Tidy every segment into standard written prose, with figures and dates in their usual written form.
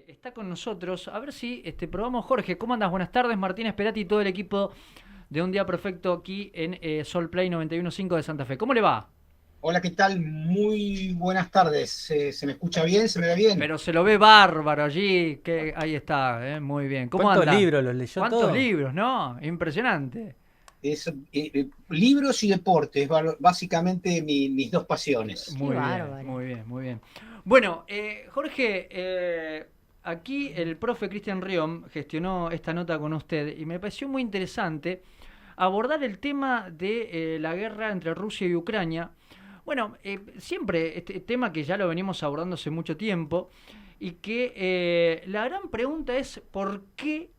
Está con nosotros. A ver si probamos. Jorge, ¿cómo andas? Buenas tardes. Martín Esperati y todo el equipo de Un Día Perfecto aquí en Sol Play 91.5 de Santa Fe. ¿Cómo le va? Hola, ¿qué tal? Muy buenas tardes. ¿Se me escucha bien? ¿Se me ve bien? Pero se lo ve bárbaro allí. Que ahí está, muy bien. ¿Cómo ¿Cuántos anda? libros los leyó ¿Cuántos todo? libros, no? Impresionante. Libros y deportes, básicamente mis dos pasiones. Qué Muy bien, bárbaro. muy bien, muy bien. Bueno, Jorge, aquí el profe Cristian Riom gestionó esta nota con usted y me pareció muy interesante abordar el tema de la guerra entre Rusia y Ucrania. Bueno, siempre este tema que ya lo venimos abordando hace mucho tiempo y que la gran pregunta es ¿por qué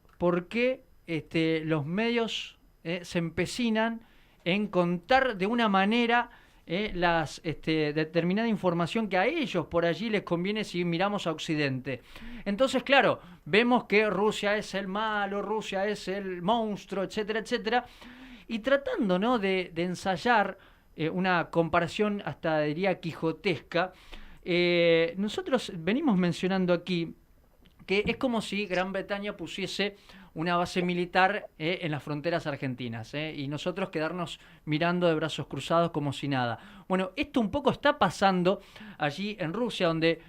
los medios se empecinan en contar de una manera determinada información que a ellos por allí les conviene si miramos a Occidente? Entonces, claro, vemos que Rusia es el malo, Rusia es el monstruo, etcétera, etcétera, y tratando, ¿no?, de ensayar una comparación hasta diría quijotesca, nosotros venimos mencionando aquí que es como si Gran Bretaña pusiese una base militar en las fronteras argentinas y nosotros quedarnos mirando de brazos cruzados como si nada. Bueno, esto un poco está pasando allí en Rusia, donde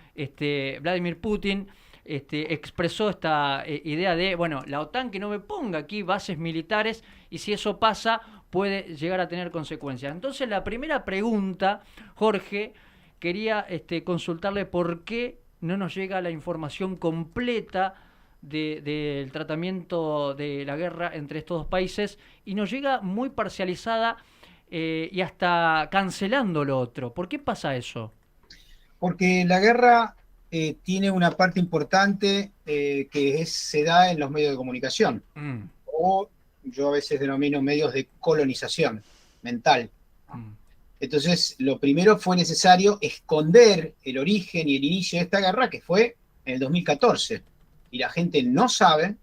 Vladimir Putin expresó esta idea de, bueno, la OTAN que no me ponga aquí bases militares y si eso pasa puede llegar a tener consecuencias. Entonces la primera pregunta, Jorge, quería consultarle por qué no nos llega la información completa del tratamiento de la guerra entre estos dos países y nos llega muy parcializada y hasta cancelando lo otro. ¿Por qué pasa eso? Porque la guerra tiene una parte importante se da en los medios de comunicación, Mm, o yo a veces denomino medios de colonización mental. mm, Entonces, lo primero fue necesario esconder el origen y el inicio de esta guerra, que fue en el 2014. Y la gente no sabe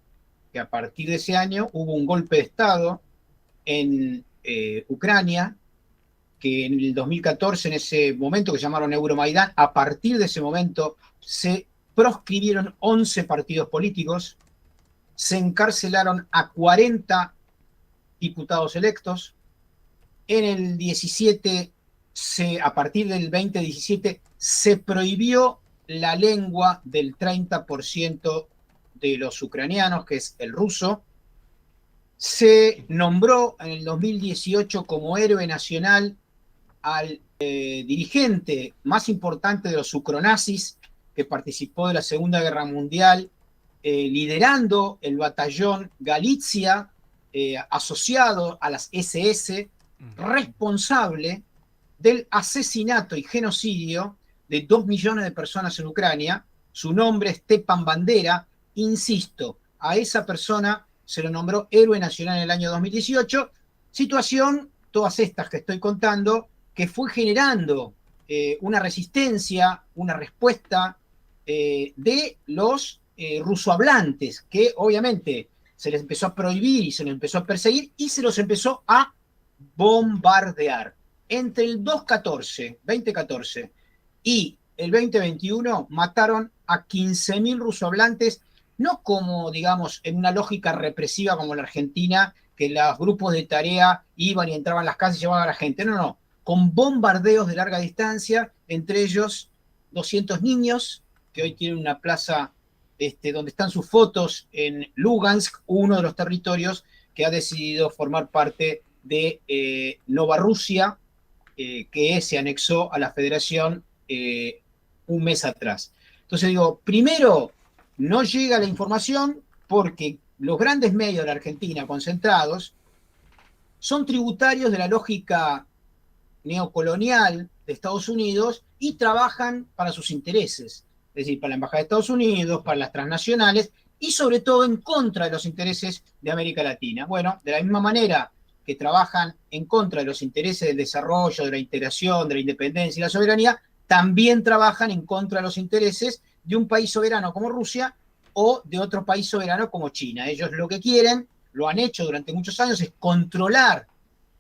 que a partir de ese año hubo un golpe de Estado en Ucrania, que en el 2014, en ese momento que llamaron Euromaidán, a partir de ese momento se proscribieron 11 partidos políticos, se encarcelaron a 40 diputados electos. En el 17, a partir del 2017, se prohibió la lengua del 30% de los ucranianos, que es el ruso. Se nombró en el 2018 como héroe nacional al dirigente más importante de los ucronazis que participó de la Segunda Guerra Mundial, liderando el batallón Galicia, asociado a las SS, mm. responsable del asesinato y genocidio de 2 millones de personas en Ucrania. Su nombre es Stepan Bandera. Insisto, a esa persona se lo nombró héroe nacional en el año 2018. Situación, todas estas que estoy contando, que fue generando una resistencia, una respuesta de los rusohablantes, que obviamente se les empezó a prohibir y se les empezó a perseguir y se los empezó a bombardear. Entre el 2014 y el 2021 mataron a 15.000 rusohablantes, no como, digamos, en una lógica represiva como la Argentina, que los grupos de tarea iban y entraban a las casas y llevaban a la gente. No, no, con bombardeos de larga distancia, entre ellos 200 niños, que hoy tienen una plaza donde están sus fotos en Lugansk, uno de los territorios que ha decidido formar parte de Nova Rusia, que se anexó a la federación un mes atrás. Entonces digo, primero, no llega la información porque los grandes medios de la Argentina concentrados son tributarios de la lógica neocolonial de Estados Unidos y trabajan para sus intereses, es decir, para la Embajada de Estados Unidos, para las transnacionales y sobre todo en contra de los intereses de América Latina. Bueno, de la misma manera que trabajan en contra de los intereses del desarrollo, de la integración, de la independencia y la soberanía, también trabajan en contra de los intereses de un país soberano como Rusia o de otro país soberano como China. Ellos lo que quieren, lo han hecho durante muchos años, es controlar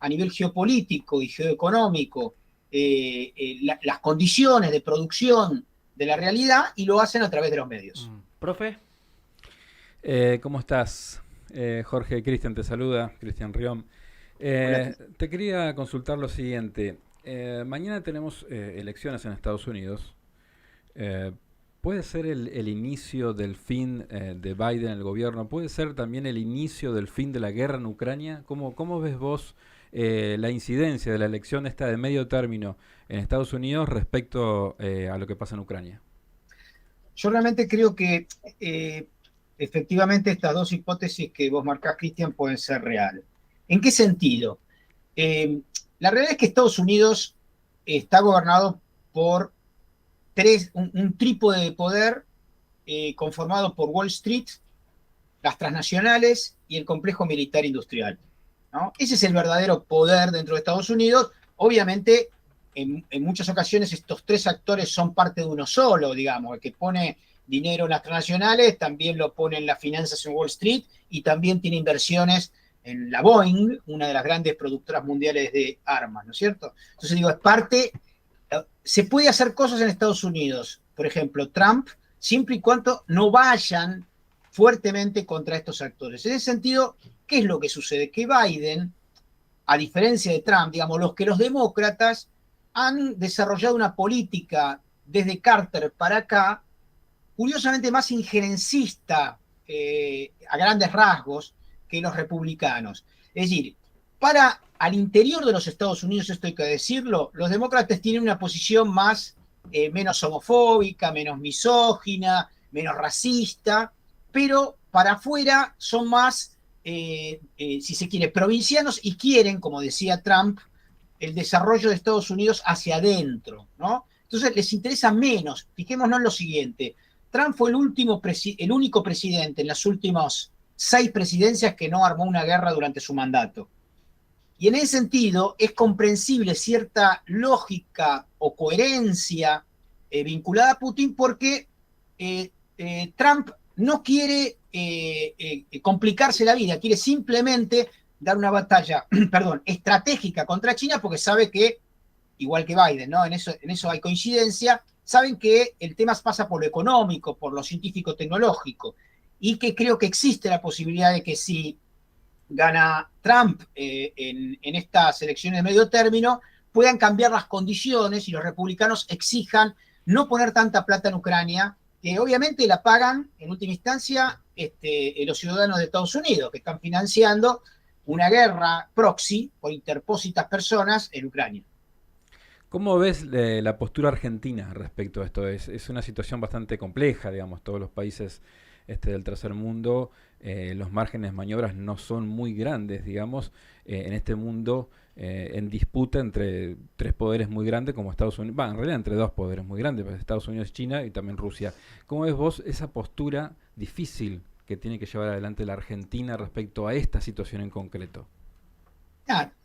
a nivel geopolítico y geoeconómico las condiciones de producción de la realidad y lo hacen a través de los medios. Profe. ¿Cómo estás? Jorge, Cristian te saluda, Cristian Riom. Hola. Te quería consultar lo siguiente. Mañana tenemos elecciones en Estados Unidos. Eh, ¿Puede ser el inicio del fin de Biden en el gobierno? ¿Puede ser también el inicio del fin de la guerra en Ucrania? ¿Cómo ves vos la incidencia de la elección esta de medio término en Estados Unidos respecto a lo que pasa en Ucrania? Yo realmente creo que efectivamente estas dos hipótesis que vos marcás, Cristian, pueden ser reales. ¿En qué sentido? Eh, la realidad es que Estados Unidos está gobernado por un trípode de poder conformado por Wall Street, las transnacionales y el complejo militar industrial, ¿no? Ese es el verdadero poder dentro de Estados Unidos. Obviamente, en muchas ocasiones estos tres actores son parte de uno solo, digamos. El que pone dinero en las transnacionales también lo pone en las finanzas en Wall Street y también tiene inversiones en la Boeing, una de las grandes productoras mundiales de armas, ¿no es cierto? Entonces digo, es parte, se puede hacer cosas en Estados Unidos, por ejemplo, Trump, siempre y cuando no vayan fuertemente contra estos actores. En ese sentido, ¿qué es lo que sucede? Que Biden, a diferencia de Trump, digamos, los demócratas han desarrollado una política desde Carter para acá, curiosamente más injerencista a grandes rasgos que los republicanos. Es decir, para al interior de los Estados Unidos, esto hay que decirlo, los demócratas tienen una posición más, menos homofóbica, menos misógina, menos racista, pero para afuera son más, si se quiere, provincianos y quieren, como decía Trump, el desarrollo de Estados Unidos hacia adentro, ¿no? Entonces les interesa menos. Fijémonos en lo siguiente. Trump fue el único presidente en las últimas 6 presidencias que no armó una guerra durante su mandato. Y en ese sentido es comprensible cierta lógica o coherencia vinculada a Putin porque Trump no quiere complicarse la vida, quiere simplemente dar una batalla, perdón, estratégica contra China porque sabe que, igual que Biden, ¿no? En eso hay coincidencia, saben que el tema pasa por lo económico, por lo científico-tecnológico, y que creo que existe la posibilidad de que si gana Trump en estas elecciones de medio término, puedan cambiar las condiciones y los republicanos exijan no poner tanta plata en Ucrania, que obviamente la pagan en última instancia los ciudadanos de Estados Unidos, que están financiando una guerra proxy por interpósitas personas en Ucrania. ¿Cómo ves la postura argentina respecto a esto? Es una situación bastante compleja, digamos, todos los países del tercer mundo, los márgenes de maniobras no son muy grandes, digamos, en este mundo en disputa entre tres poderes muy grandes como Estados Unidos, en realidad entre dos poderes muy grandes, pues Estados Unidos, China y también Rusia. ¿Cómo ves vos esa postura difícil que tiene que llevar adelante la Argentina respecto a esta situación en concreto?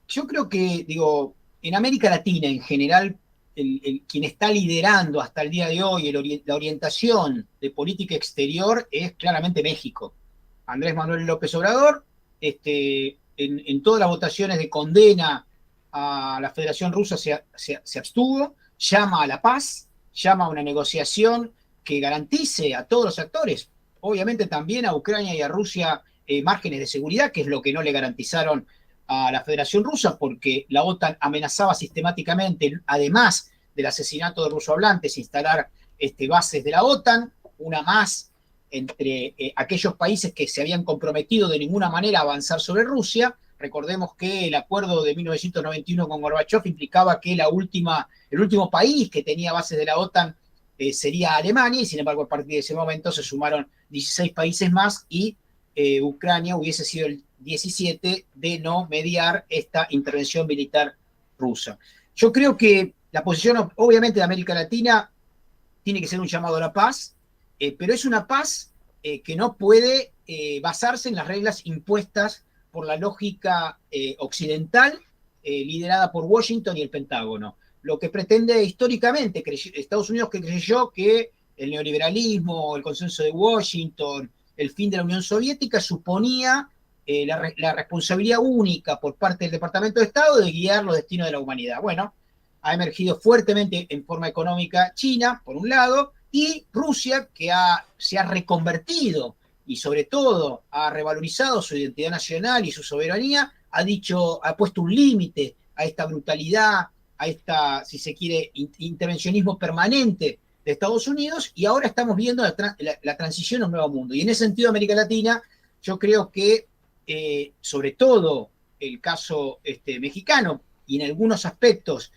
Yo creo que, digo, en América Latina en general, quien está liderando hasta el día de hoy la orientación de política exterior es claramente México. Andrés Manuel López Obrador, en todas las votaciones de condena a la Federación Rusa se abstuvo, llama a la paz, llama a una negociación que garantice a todos los actores, obviamente también a Ucrania y a Rusia, márgenes de seguridad, que es lo que no le garantizaron a la Federación Rusa, porque la OTAN amenazaba sistemáticamente, además del asesinato de rusohablantes, instalar bases de la OTAN, una más entre aquellos países que se habían comprometido de ninguna manera a avanzar sobre Rusia. Recordemos que el acuerdo de 1991 con Gorbachev implicaba que el último país que tenía bases de la OTAN sería Alemania, y sin embargo a partir de ese momento se sumaron 16 países más y Ucrania hubiese sido el 17 de no mediar esta intervención militar rusa. Yo creo que la posición, obviamente, de América Latina tiene que ser un llamado a la paz, pero es una paz que no puede basarse en las reglas impuestas por la lógica occidental, liderada por Washington y el Pentágono. Lo que pretende históricamente Estados Unidos, que creyó que el neoliberalismo, el consenso de Washington, el fin de la Unión Soviética suponía la responsabilidad única por parte del Departamento de Estado de guiar los destinos de la humanidad. Bueno, ha emergido fuertemente en forma económica China, por un lado, y Rusia, que se ha reconvertido y sobre todo ha revalorizado su identidad nacional y su soberanía, ha puesto un límite a esta brutalidad, a esta, si se quiere, intervencionismo permanente de Estados Unidos, y ahora estamos viendo la transición a un nuevo mundo. Y en ese sentido, América Latina, yo creo que, sobre todo el caso mexicano, y en algunos aspectos,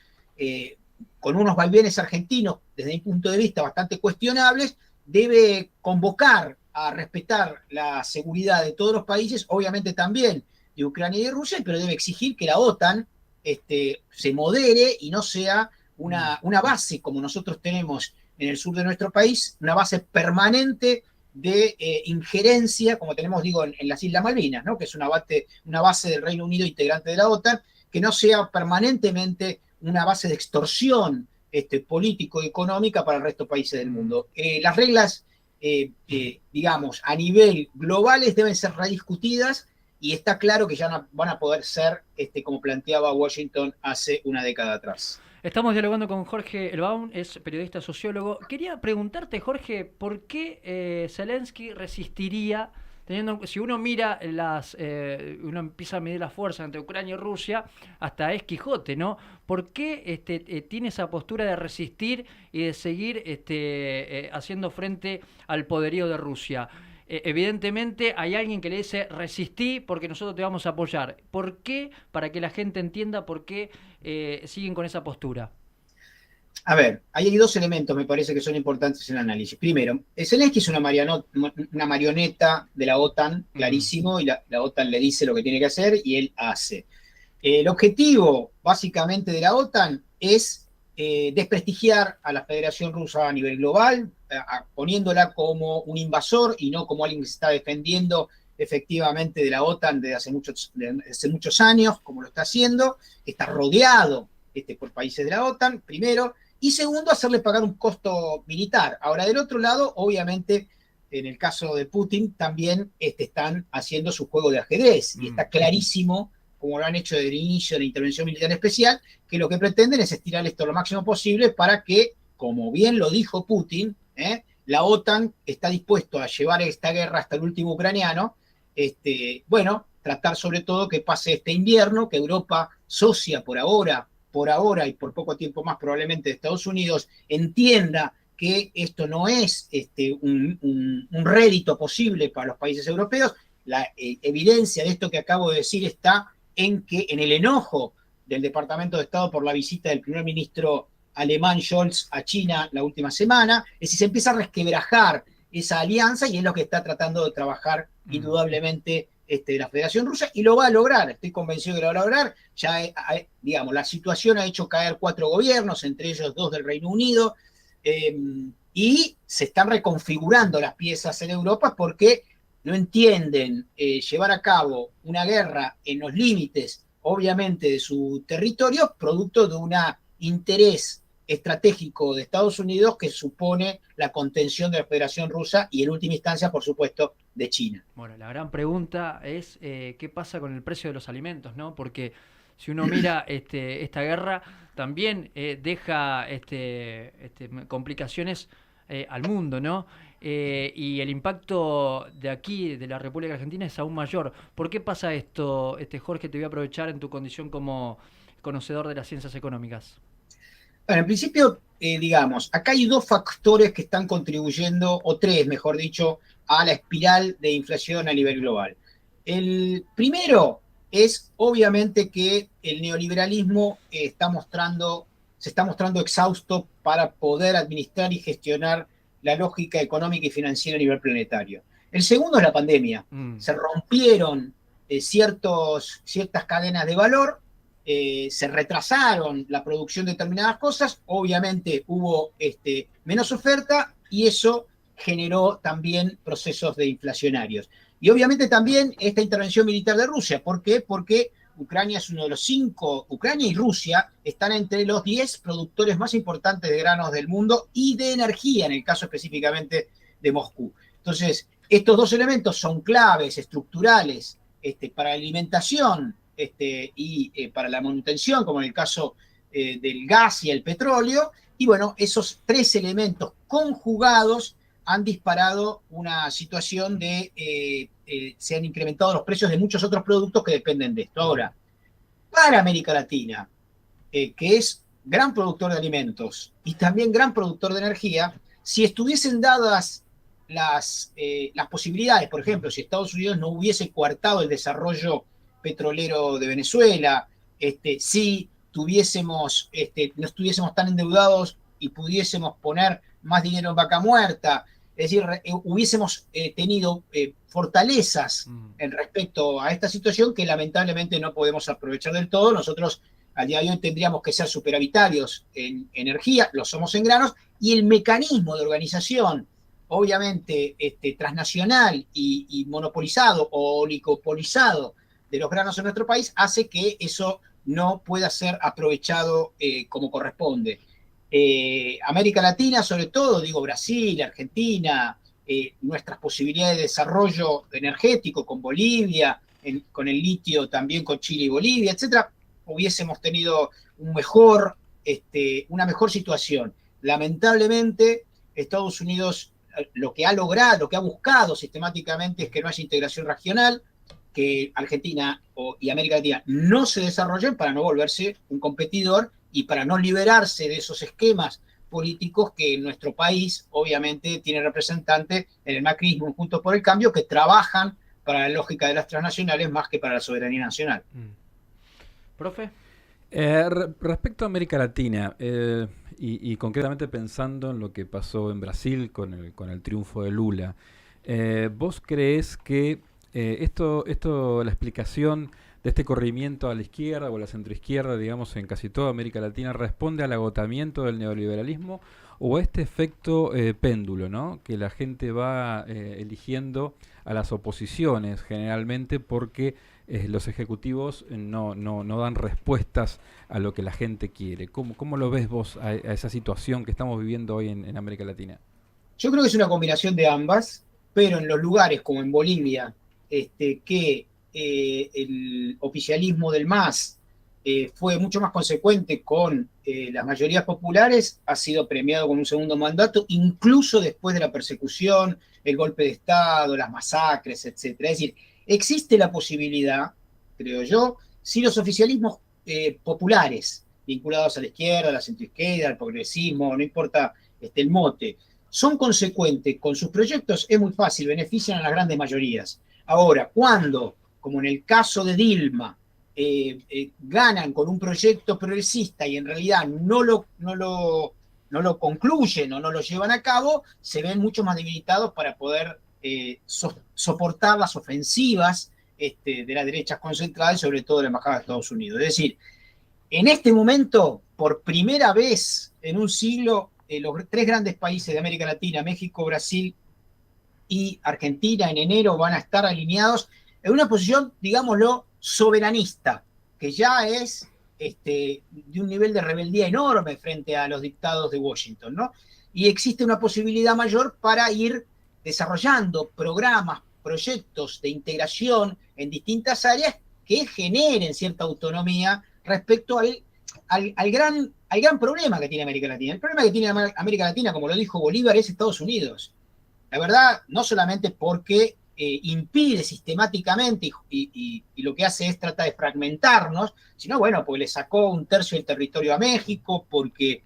con unos vaivenes argentinos, desde mi punto de vista, bastante cuestionables, debe convocar a respetar la seguridad de todos los países, obviamente también de Ucrania y de Rusia, pero debe exigir que la OTAN se modere y no sea una base como nosotros tenemos en el sur de nuestro país, una base permanente de injerencia, como tenemos, digo, en las Islas Malvinas, ¿no? Que es una base del Reino Unido integrante de la OTAN, que no sea permanentemente una base de extorsión político-económica para el resto de países del mundo. Las reglas, digamos, a nivel globales deben ser rediscutidas, y está claro que ya no van a poder ser como planteaba Washington hace una década atrás. Estamos dialogando con Jorge Elbaum, es periodista sociólogo. Quería preguntarte, Jorge, ¿por qué Zelensky resistiría, si uno mira uno empieza a medir las fuerzas entre Ucrania y Rusia, hasta es Quijote, ¿no? ¿Por qué tiene esa postura de resistir y de seguir haciendo frente al poderío de Rusia? Evidentemente hay alguien que le dice resistí porque nosotros te vamos a apoyar. ¿Por qué? Para que la gente entienda por qué siguen con esa postura. A ver, ahí hay dos elementos, me parece, que son importantes en el análisis. Primero, Zelensky es una marioneta de la OTAN, clarísimo, y la OTAN le dice lo que tiene que hacer y él hace. El objetivo, básicamente, de la OTAN es desprestigiar a la Federación Rusa a nivel global, poniéndola como un invasor y no como alguien que se está defendiendo efectivamente de la OTAN desde hace muchos años, como lo está haciendo, que está rodeado por países de la OTAN, primero, y segundo, hacerle pagar un costo militar. Ahora, del otro lado, obviamente, en el caso de Putin, también están haciendo su juego de ajedrez, y está clarísimo, como lo han hecho desde el inicio de la intervención militar especial, que lo que pretenden es estirar esto lo máximo posible para que, como bien lo dijo Putin, la OTAN está dispuesto a llevar esta guerra hasta el último ucraniano, tratar sobre todo que pase este invierno, que Europa, socia por ahora y por poco tiempo más probablemente de Estados Unidos, entienda que esto no es un rédito posible para los países europeos. La evidencia de esto que acabo de decir está en el enojo del Departamento de Estado por la visita del primer ministro alemán Scholz a China la última semana. Es decir, se empieza a resquebrajar esa alianza, y es lo que está tratando de trabajar indudablemente la Federación Rusa, y lo va a lograr, estoy convencido que lo va a lograr. Ya, digamos, la situación ha hecho caer 4 gobiernos, entre ellos 2 del Reino Unido, y se están reconfigurando las piezas en Europa porque no entienden llevar a cabo una guerra en los límites, obviamente, de su territorio, producto de un interés estratégico de Estados Unidos que supone la contención de la Federación Rusa y, en última instancia, por supuesto, de China. Bueno, la gran pregunta es qué pasa con el precio de los alimentos, ¿no? Porque si uno mira esta guerra, también deja complicaciones al mundo, ¿no? Y el impacto de aquí, de la República Argentina, es aún mayor. ¿Por qué pasa esto, Jorge? Te voy a aprovechar en tu condición como conocedor de las ciencias económicas. Bueno, en principio, digamos, acá hay 2 factores que están contribuyendo, o 3, mejor dicho, a la espiral de inflación a nivel global. El primero es, obviamente, que el neoliberalismo se está mostrando exhausto para poder administrar y gestionar la lógica económica y financiera a nivel planetario. El segundo es la pandemia. Se rompieron ciertas cadenas de valor, se retrasaron la producción de determinadas cosas, obviamente hubo menos oferta, y eso generó también procesos inflacionarios. Y obviamente también esta intervención militar de Rusia. ¿Por qué? Porque Ucrania es uno de los 5, Ucrania y Rusia están entre los 10 productores más importantes de granos del mundo y de energía, en el caso específicamente de Moscú. Entonces, estos 2 elementos son claves, estructurales, para la alimentación y para la manutención, como en el caso del gas y el petróleo, Y bueno, esos tres elementos conjugados han disparado una situación de, se han incrementado los precios de muchos otros productos que dependen de esto. Ahora, para América Latina, que es gran productor de alimentos y también gran productor de energía, si estuviesen dadas las posibilidades, por ejemplo, si Estados Unidos no hubiese coartado el desarrollo petrolero de Venezuela, si tuviésemos, no estuviésemos tan endeudados y pudiésemos poner más dinero en vaca muerta, es decir, hubiésemos tenido fortalezas en respecto a esta situación que lamentablemente no podemos aprovechar del todo. Nosotros al día de hoy tendríamos que ser superavitarios en energía, lo somos en granos, y el mecanismo de organización, obviamente transnacional y monopolizado o oligopolizado de los granos en nuestro país, hace que eso no pueda ser aprovechado como corresponde. América Latina, sobre todo, digo Brasil, Argentina, nuestras posibilidades de desarrollo energético con Bolivia, con el litio también con Chile y Bolivia, etcétera, hubiésemos tenido una mejor situación. Lamentablemente, Estados Unidos lo que ha logrado, lo que ha buscado sistemáticamente es que no haya integración regional, que Argentina y América Latina no se desarrollen para no volverse un competidor y para no liberarse de esos esquemas políticos que nuestro país obviamente tiene representantes en el macrismo, en Juntos por el Cambio, que trabajan para la lógica de las transnacionales más que para la soberanía nacional. ¿Profe? Respecto a América Latina, y concretamente pensando en lo que pasó en Brasil con el triunfo de Lula, ¿vos creés que la explicación de este corrimiento a la izquierda o a la centroizquierda, digamos, en casi toda América Latina, responde al agotamiento del neoliberalismo o a este efecto péndulo, ¿no? Que la gente va eligiendo a las oposiciones generalmente porque los ejecutivos no dan respuestas a lo que la gente quiere? ¿Cómo lo ves vos a esa situación que estamos viviendo hoy en América Latina? Yo creo que es una combinación de ambas, pero en los lugares como en Bolivia, que el oficialismo del MAS fue mucho más consecuente con las mayorías populares, ha sido premiado con un segundo mandato, incluso después de la persecución, el golpe de Estado, las masacres, etcétera. Es decir, existe la posibilidad, creo yo, si los oficialismos populares, vinculados a la izquierda, a la centroizquierda, al progresismo, no importa el mote, son consecuentes con sus proyectos, es muy fácil, benefician a las grandes mayorías. Ahora, cuando, como en el caso de Dilma, ganan con un proyecto progresista y en realidad no lo concluyen o no lo llevan a cabo, se ven mucho más debilitados para poder soportar las ofensivas de las derechas concentradas, sobre todo de la Embajada de Estados Unidos. Es decir, en este momento, por primera vez en un siglo, los tres grandes países de América Latina, México, Brasil y Argentina, en enero van a estar alineados en una posición, digámoslo, soberanista, que ya es de un nivel de rebeldía enorme frente a los dictados de Washington, ¿no? Y existe una posibilidad mayor para ir desarrollando programas, proyectos de integración en distintas áreas que generen cierta autonomía respecto al gran problema que tiene América Latina. El problema que tiene América Latina, como lo dijo Bolívar, es Estados Unidos. La verdad, no solamente porque impide sistemáticamente y lo que hace es tratar de fragmentarnos, sino bueno, porque le sacó un tercio del territorio a México, porque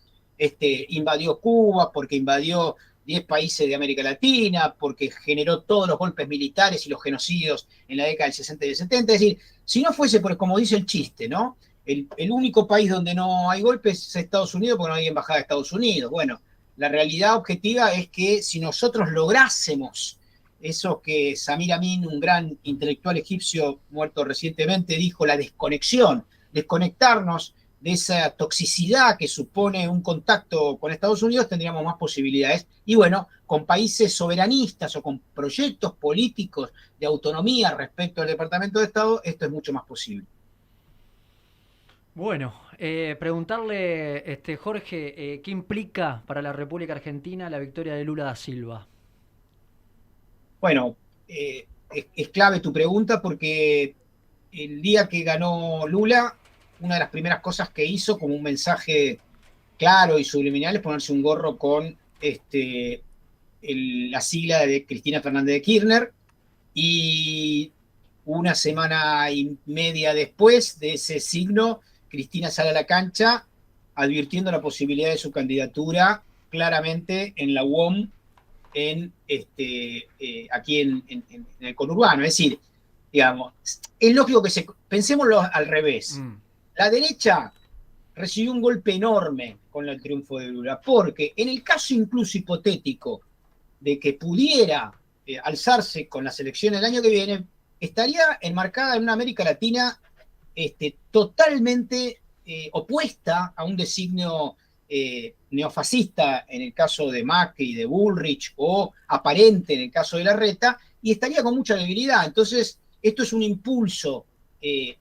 invadió Cuba, porque invadió 10 países de América Latina, porque generó todos los golpes militares y los genocidios en la década del 60 y del 70. Es decir, si no fuese por, como dice el chiste, ¿no? El único país donde no hay golpes es Estados Unidos, porque no hay embajada de Estados Unidos. Bueno, la realidad objetiva es que si nosotros lográsemos eso que Samir Amin, un gran intelectual egipcio muerto recientemente, dijo, la desconexión, desconectarnos de esa toxicidad que supone un contacto con Estados Unidos, tendríamos más posibilidades. Y bueno, con países soberanistas o con proyectos políticos de autonomía respecto al Departamento de Estado, esto es mucho más posible. Bueno, preguntarle, Jorge, ¿qué implica para la República Argentina la victoria de Lula da Silva? Bueno, es clave tu pregunta porque el día que ganó Lula, una de las primeras cosas que hizo como un mensaje claro y subliminal es ponerse un gorro con la sigla de Cristina Fernández de Kirchner, y una semana y media después de ese signo, Cristina sale a la cancha advirtiendo la posibilidad de su candidatura claramente en la UOM, aquí en el conurbano. Es decir, digamos, es lógico que pensémoslo al revés. La derecha recibió un golpe enorme con el triunfo de Lula, porque en el caso incluso hipotético de que pudiera alzarse con las elecciones del año que viene, estaría enmarcada en una América Latina totalmente opuesta a un designio neofascista en el caso de Macri y de Bullrich, o aparente en el caso de Larreta, y estaría con mucha debilidad. Entonces, esto es un impulso,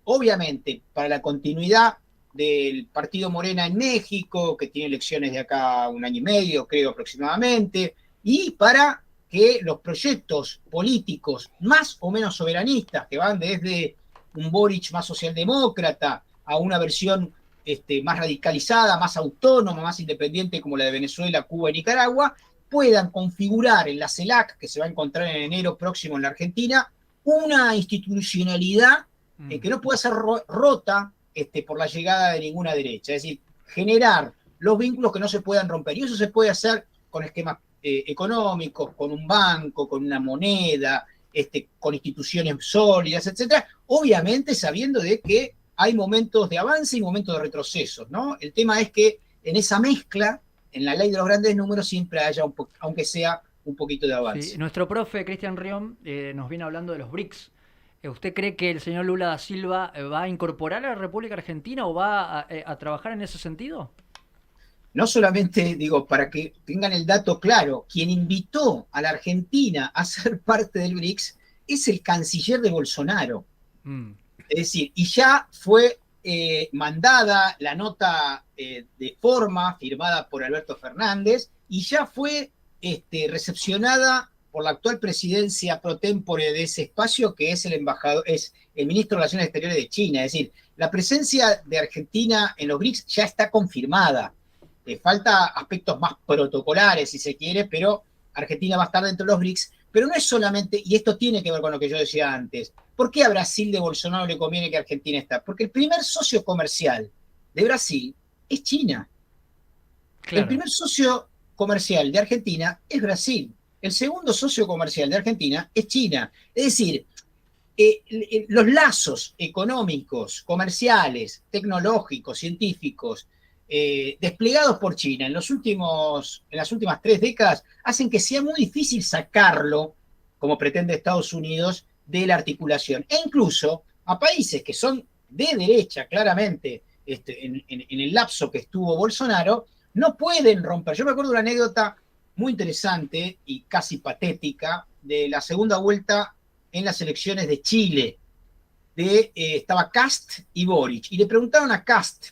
obviamente, para la continuidad del partido Morena en México, que tiene elecciones de acá a un año y medio, creo aproximadamente, y para que los proyectos políticos más o menos soberanistas, que van desde un Boric más socialdemócrata a una versión más radicalizada, más autónoma, más independiente como la de Venezuela, Cuba y Nicaragua, puedan configurar en la CELAC, que se va a encontrar en enero próximo en la Argentina, una institucionalidad que no pueda ser rota por la llegada de ninguna derecha. Es decir, generar los vínculos que no se puedan romper. Y eso se puede hacer con esquemas económicos, con un banco, con una moneda, con instituciones sólidas, etcétera, obviamente sabiendo de que hay momentos de avance y momentos de retroceso, ¿no? El tema es que en esa mezcla, en la ley de los grandes números, siempre haya, aunque sea un poquito de avance. Sí, nuestro profe Cristian Riom nos viene hablando de los BRICS. ¿Usted cree que el señor Lula da Silva va a incorporar a la República Argentina o va a trabajar en ese sentido? No solamente, digo, para que tengan el dato claro, quien invitó a la Argentina a ser parte del BRICS es el canciller de Bolsonaro. Es decir, y ya fue mandada la nota de forma firmada por Alberto Fernández, y ya fue recepcionada por la actual presidencia pro tempore de ese espacio, que es el embajador, es el ministro de Relaciones Exteriores de China. Es decir, la presencia de Argentina en los BRICS ya está confirmada. Falta aspectos más protocolares, si se quiere, pero Argentina va a estar dentro de los BRICS. Pero no es solamente, y esto tiene que ver con lo que yo decía antes, ¿por qué a Brasil de Bolsonaro le conviene que Argentina esté? Porque el primer socio comercial de Brasil es China. Claro. El primer socio comercial de Argentina es Brasil. El segundo socio comercial de Argentina es China. Es decir, los lazos económicos, comerciales, tecnológicos, científicos, desplegados por China en las últimas 3 décadas hacen que sea muy difícil sacarlo, como pretende Estados Unidos, de la articulación. E incluso a países que son de derecha, claramente, en el lapso que estuvo Bolsonaro, no pueden romper. Yo me acuerdo de una anécdota muy interesante y casi patética de la segunda vuelta en las elecciones de Chile. Estaba Kast y Boric, y le preguntaron a Kast: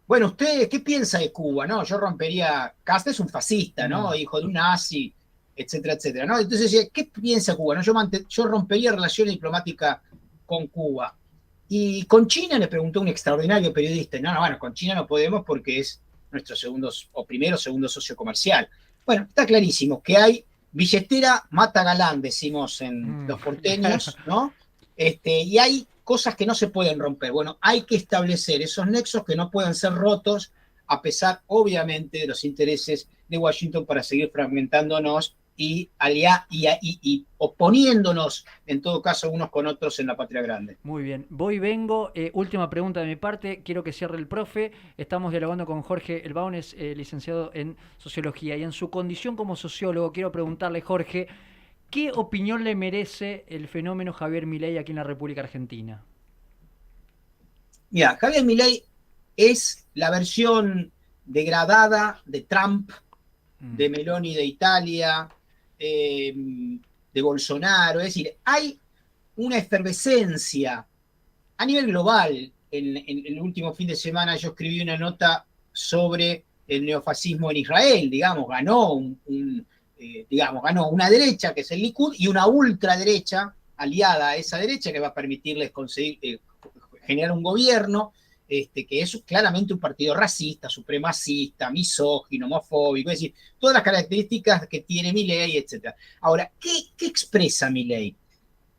bueno, ¿usted qué piensa de Cuba? ¿No? Yo rompería. Kast es un fascista, ¿no? Hijo de un nazi, etcétera, etcétera, ¿no? Entonces decía: ¿qué piensa Cuba? ¿No? Yo rompería relaciones diplomáticas con Cuba. Y con China, le preguntó un extraordinario periodista. No, bueno, con China no podemos porque es nuestro segundo socio comercial. Bueno, está clarísimo que hay billetera mata galán, decimos en los porteños, ¿no? Y hay cosas que no se pueden romper. Bueno, hay que establecer esos nexos que no pueden ser rotos, a pesar, obviamente, de los intereses de Washington para seguir fragmentándonos y oponiéndonos, en todo caso, unos con otros en la patria grande. Muy bien. Voy y vengo. Última pregunta de mi parte. Quiero que cierre el profe. Estamos dialogando con Jorge Elbaun, es licenciado en Sociología. Y en su condición como sociólogo, quiero preguntarle, Jorge, ¿qué opinión le merece el fenómeno Javier Milei aquí en la República Argentina? Mira, Javier Milei es la versión degradada de Trump, de Meloni de Italia, de Bolsonaro. Es decir, hay una efervescencia a nivel global. En el último fin de semana yo escribí una nota sobre el neofascismo en Israel. Digamos, ganó ganó una derecha, que es el Likud, y una ultraderecha aliada a esa derecha que va a permitirles conseguir generar un gobierno. que es claramente un partido racista, supremacista, misógino, homofóbico, es decir, todas las características que tiene Milei, etc. Ahora, ¿qué expresa Milei?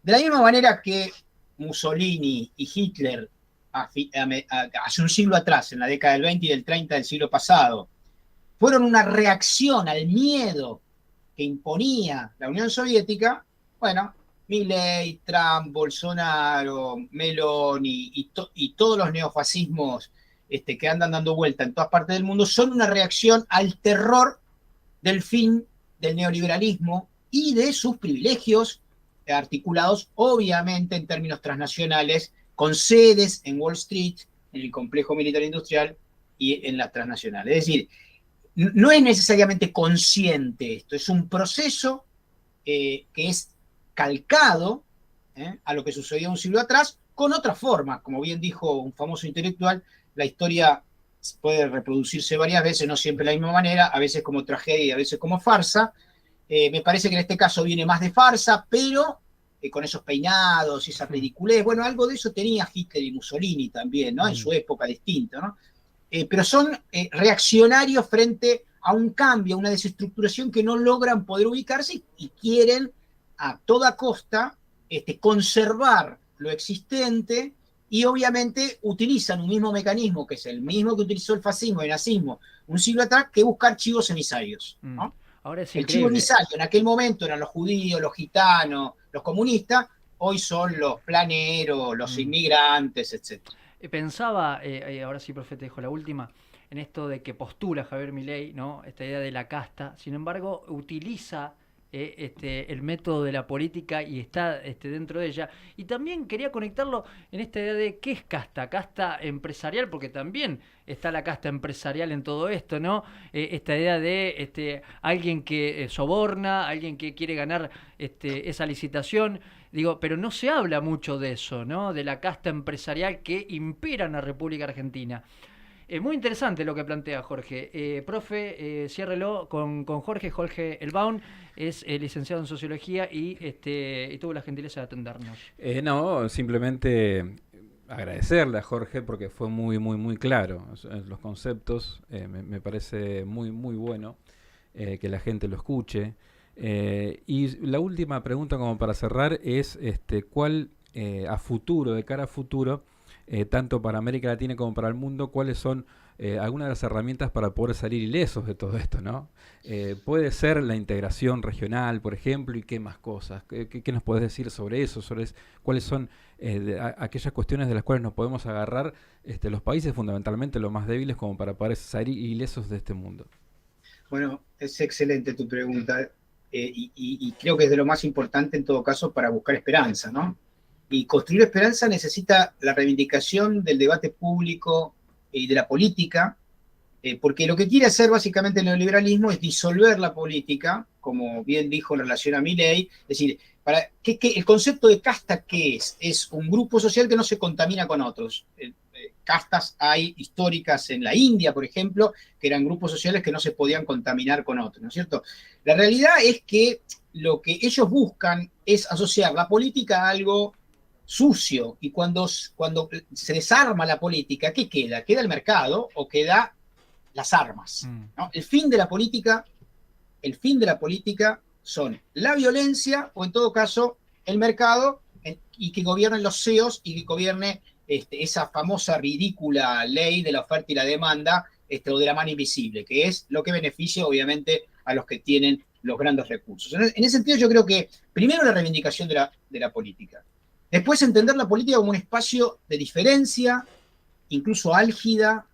De la misma manera que Mussolini y Hitler hace un siglo atrás, en la década del 20 y del 30 del siglo pasado, fueron una reacción al miedo que imponía la Unión Soviética, bueno, Milei, Trump, Bolsonaro, Meloni y todos los neofascismos que andan dando vuelta en todas partes del mundo son una reacción al terror del fin del neoliberalismo y de sus privilegios articulados, obviamente, en términos transnacionales, con sedes en Wall Street, en el complejo militar industrial y en las transnacionales. Es decir, no es necesariamente consciente esto, es un proceso que es calcado a lo que sucedió un siglo atrás, con otra forma. Como bien dijo un famoso intelectual, la historia puede reproducirse varias veces, no siempre de la misma manera, a veces como tragedia y a veces como farsa. Me parece que en este caso viene más de farsa, pero con esos peinados y esa ridiculez, bueno, algo de eso tenía Hitler y Mussolini también, ¿no? En su época distinta, ¿no? Pero son reaccionarios frente a un cambio, a una desestructuración que no logran poder ubicarse y quieren a toda costa conservar lo existente y obviamente utilizan un mismo mecanismo, que es el mismo que utilizó el fascismo y el nazismo un siglo atrás, que buscar chivos emisarios, ¿no? Ahora es el chivo increíble. emisario en aquel momento eran los judíos, los gitanos, los comunistas, hoy son los planeros, los inmigrantes, etc. Pensaba, ahora sí, profe, te dejo la última, en esto de que postula Javier Milei, ¿no? Esta idea de la casta, sin embargo, utiliza el método de la política y está dentro de ella. Y también quería conectarlo en esta idea de qué es casta, casta empresarial, porque también está la casta empresarial en todo esto, ¿no? Esta idea de alguien que soborna, alguien que quiere ganar esa licitación. Digo, pero no se habla mucho de eso, ¿no? De la casta empresarial que impera en la República Argentina. Muy interesante lo que plantea Jorge. Profe, ciérrelo con Jorge Elbaum, es licenciado en Sociología y tuvo la gentileza de atendernos. No, simplemente agradecerle a Jorge porque fue muy claro los conceptos. Me parece muy bueno que la gente lo escuche. Y la última pregunta como para cerrar es ¿cuál a futuro, de cara a futuro, tanto para América Latina como para el mundo, cuáles son algunas de las herramientas para poder salir ilesos de todo esto, ¿no? Puede ser la integración regional, por ejemplo, y qué más cosas. ¿Qué nos podés decir sobre eso? Sobre cuáles son aquellas cuestiones de las cuales nos podemos agarrar los países, fundamentalmente los más débiles, como para poder salir ilesos de este mundo. Bueno, es excelente tu pregunta y creo que es de lo más importante en todo caso para buscar esperanza, ¿no? Y construir esperanza necesita la reivindicación del debate público y de la política, porque lo que quiere hacer básicamente el neoliberalismo es disolver la política, como bien dijo en relación a Milei, es decir, el concepto de casta, ¿qué es? Es un grupo social que no se contamina con otros. Castas hay históricas en la India, por ejemplo, que eran grupos sociales que no se podían contaminar con otros, ¿no es cierto? La realidad es que lo que ellos buscan es asociar la política a algo sucio, y cuando se desarma la política, ¿qué queda? ¿Queda el mercado o queda las armas? ¿No? El fin de la política son la violencia o en todo caso el mercado, y que gobiernen los CEOs y que gobierne esa famosa ridícula ley de la oferta y la demanda, o de la mano invisible, que es lo que beneficia obviamente a los que tienen los grandes recursos. En ese sentido yo creo que primero la reivindicación de la política. Después entender la política como un espacio de diferencia, incluso álgida,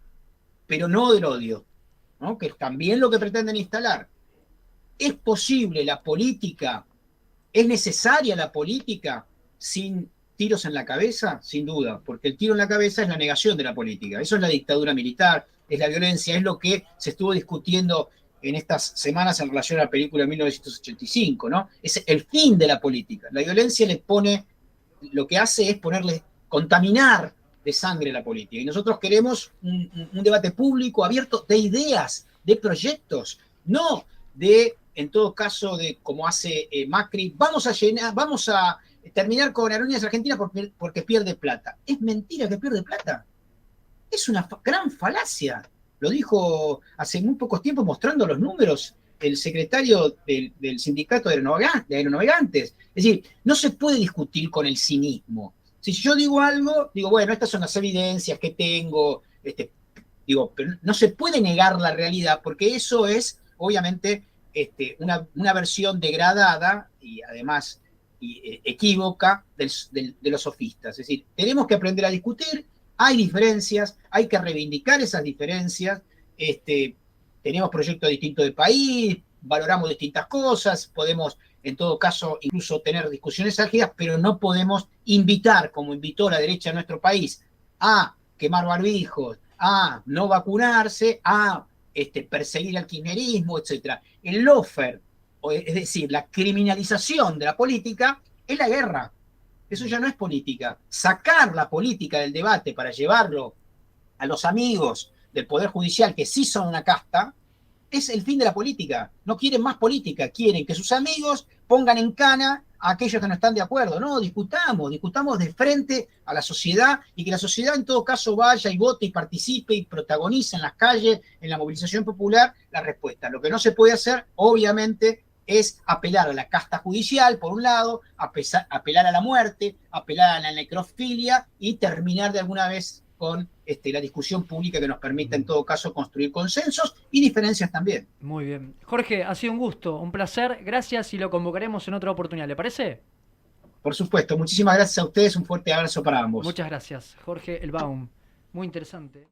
pero no del odio, ¿no? Que es también lo que pretenden instalar. ¿Es posible la política? ¿Es necesaria la política sin tiros en la cabeza? Sin duda, porque el tiro en la cabeza es la negación de la política. Eso es la dictadura militar, es la violencia, es lo que se estuvo discutiendo en estas semanas en relación a la película de 1985, ¿no? Es el fin de la política. La violencia lo que hace es contaminar de sangre la política. Y nosotros queremos un debate público abierto de ideas, de proyectos, no en todo caso, como hace Macri, vamos a terminar con Aerolíneas Argentinas porque pierde plata. Es mentira que pierde plata. Es una gran falacia. Lo dijo hace muy pocos tiempos mostrando los números el secretario del sindicato de aeronavegantes. Es decir, no se puede discutir con el cinismo. Si yo digo algo, digo, bueno, estas son las evidencias que tengo, digo, pero no se puede negar la realidad porque eso es, obviamente, una versión degradada y además equívoca de los sofistas. Es decir, tenemos que aprender a discutir, hay diferencias, hay que reivindicar esas diferencias, tenemos proyectos distintos de país, valoramos distintas cosas, podemos en todo caso incluso tener discusiones álgidas, pero no podemos invitar, como invitó la derecha de nuestro país, a quemar barbijos, a no vacunarse, a perseguir al kirchnerismo, etc. El lawfare, es decir, la criminalización de la política, es la guerra. Eso ya no es política. Sacar la política del debate para llevarlo a los amigos del Poder Judicial, que sí son una casta, es el fin de la política. No quieren más política, quieren que sus amigos pongan en cana a aquellos que no están de acuerdo. No, discutamos de frente a la sociedad y que la sociedad en todo caso vaya y vote y participe y protagonice en las calles, en la movilización popular, la respuesta. Lo que no se puede hacer, obviamente, es apelar a la casta judicial, por un lado, apelar a la muerte, apelar a la necrofilia y terminar de alguna vez con la discusión pública que nos permita en todo caso construir consensos y diferencias también. Muy bien. Jorge, ha sido un gusto, un placer. Gracias y lo convocaremos en otra oportunidad. ¿Le parece? Por supuesto, muchísimas gracias a ustedes, un fuerte abrazo para ambos. Muchas gracias. Jorge Elbaum. Muy interesante.